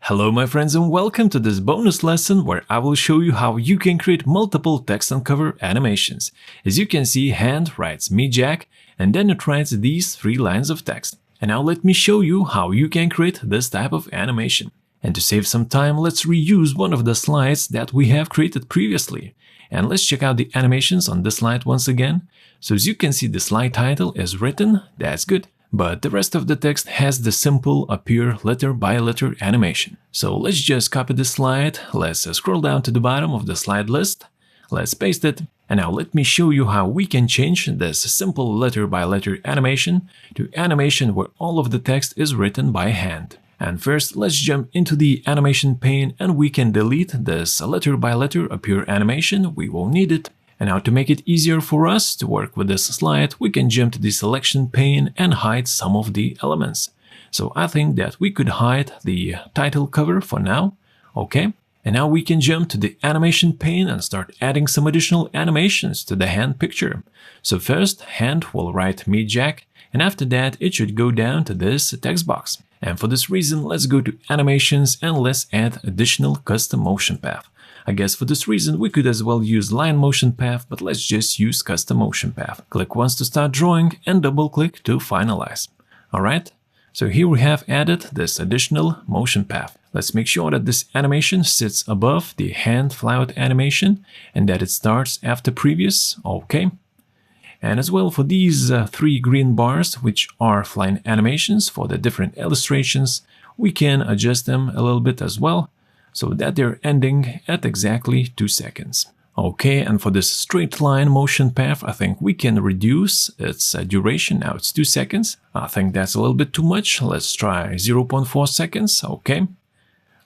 Hello my friends and welcome to this bonus lesson where I will show you how you can create multiple text on cover animations. As you can see, hand writes "Me Jack" and then it writes these 3 lines of text. And now let me show you how you can create this type of animation. And to save some time, let's reuse one of the slides that we have created previously. And let's check out the animations on this slide once again. So as you can see, the slide title is written, that's good. But the rest of the text has the simple appear letter by letter animation. So let's just copy the slide, let's scroll down to the bottom of the slide list, let's paste it, and now let me show you how we can change this simple letter by letter animation to animation where all of the text is written by hand. And first, let's jump into the animation pane and we can delete this letter by letter appear animation, we won't need it. And now to make it easier for us to work with this slide, we can jump to the selection pane and hide some of the elements. So I think that we could hide the title cover for now. Okay. And now we can jump to the animation pane and start adding some additional animations to the hand picture. So first, hand will write "Me Jack," and after that it should go down to this text box. And for this reason, let's go to animations and let's add additional custom motion path. I guess for this reason we could as well use line motion path, but let's just use custom motion path. Click once to start drawing and double click to finalize. Alright, so here we have added this additional motion path. Let's make sure that this animation sits above the hand flyout animation and that it starts after previous. Okay. And as well for these 3 green bars, which are flying animations for the different illustrations, we can adjust them a little bit as well, so that they're ending at exactly 2 seconds. Okay, and for this straight line motion path, I think we can reduce its duration. Now it's 2 seconds. I think that's a little bit too much. Let's try 0.4 seconds. Okay.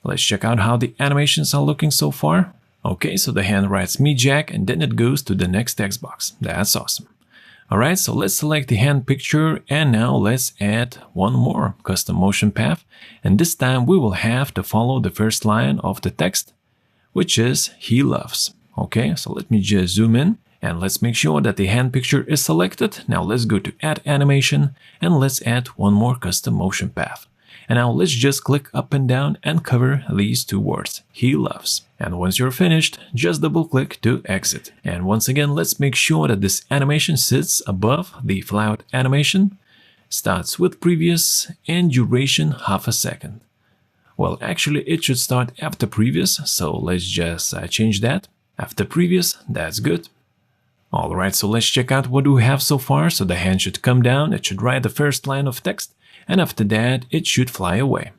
Let's check out how the animations are looking so far. Okay, so the hand writes "Me Jack" and then it goes to the next text box. That's awesome. Alright, so let's select the hand picture and now let's add one more custom motion path. And this time we will have to follow the first line of the text, which is "He loves." Okay, so let me just zoom in and let's make sure that the hand picture is selected. Now let's go to add animation and let's add one more custom motion path. And now let's just click up and down and cover these 2 words, "He loves." And once you're finished, just double click to exit. And once again, let's make sure that this animation sits above the flyout animation, starts with previous and duration half a second. Well, actually it should start after previous, so let's just change that. After previous, that's good. Alright, so let's check out what we have so far. So the hand should come down, it should write the first line of text, and after that it should fly away.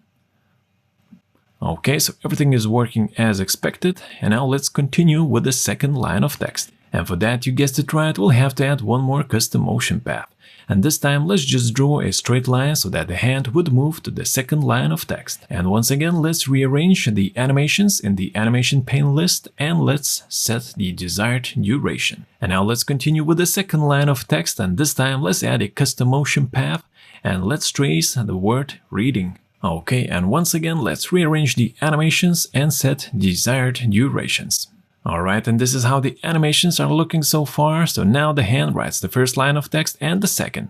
Okay, so everything is working as expected, and now let's continue with the second line of text. And for that, you guessed it right, we'll have to add one more custom motion path. And this time let's just draw a straight line so that the hand would move to the second line of text. And once again, let's rearrange the animations in the animation pane list and let's set the desired duration. And now let's continue with the second line of text, and this time let's add a custom motion path and let's trace the word "reading." Okay, and once again, let's rearrange the animations and set desired durations. Alright, and this is how the animations are looking so far. So now the hand writes the first line of text and the second.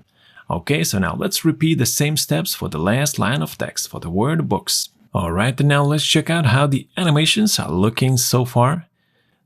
Okay, so now let's repeat the same steps for the last line of text for the word "books." Alright, and now let's check out how the animations are looking so far.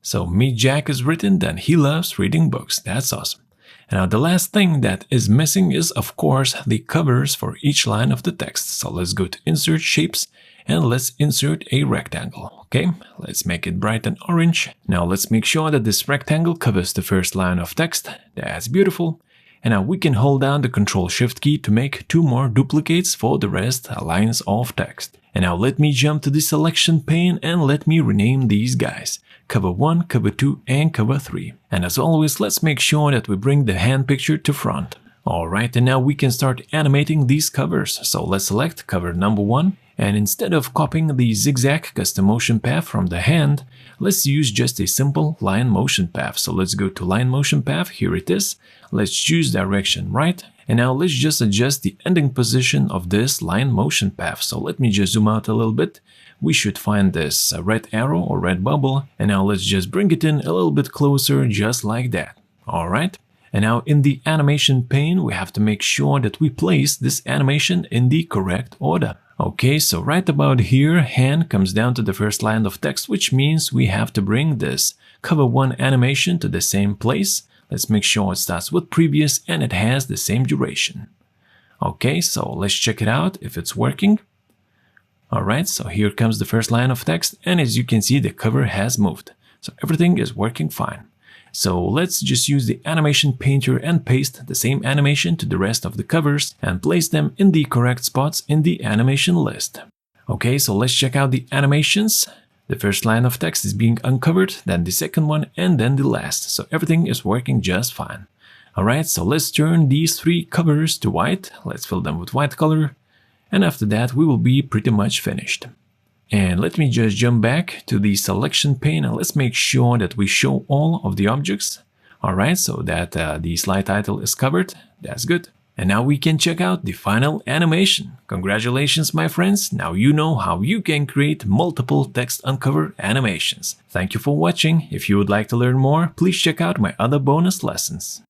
So "Me Jack" is written, then "He loves reading books." That's awesome. And now the last thing that is missing is, of course, the covers for each line of the text. So let's go to Insert Shapes and let's insert a rectangle. Okay, let's make it bright and orange. Now let's make sure that this rectangle covers the first line of text. That's beautiful. And now we can hold down the Ctrl-Shift key to make 2 more duplicates for the rest lines of text. And now let me jump to the selection pane and let me rename these guys. Cover 1, Cover 2, and Cover 3. And as always, let's make sure that we bring the hand picture to front. Alright, and now we can start animating these covers. So let's select cover number 1. And instead of copying the zigzag custom motion path from the hand, let's use just a simple line motion path. So let's go to line motion path, here it is. Let's choose direction right. And now let's just adjust the ending position of this line motion path. So let me just zoom out a little bit. We should find this red arrow or red bubble. And now let's just bring it in a little bit closer, just like that. Alright. And now in the animation pane, we have to make sure that we place this animation in the correct order. Okay, so right about here, hand comes down to the first line of text, which means we have to bring this cover 1 animation to the same place. Let's make sure it starts with previous and it has the same duration. Okay, so let's check it out if it's working. Alright, so here comes the first line of text, and as you can see, the cover has moved. So everything is working fine. So let's just use the animation painter and paste the same animation to the rest of the covers and place them in the correct spots in the animation list. Okay, so let's check out the animations. The first line of text is being uncovered, then the second one, and then the last. So everything is working just fine. Alright, so let's turn these 3 covers to white. Let's fill them with white color. And after that, we will be pretty much finished. And let me just jump back to the selection pane and let's make sure that we show all of the objects. Alright, so that the slide title is covered. That's good. And now we can check out the final animation. Congratulations, my friends. Now you know how you can create multiple text uncover animations. Thank you for watching. If you would like to learn more, please check out my other bonus lessons.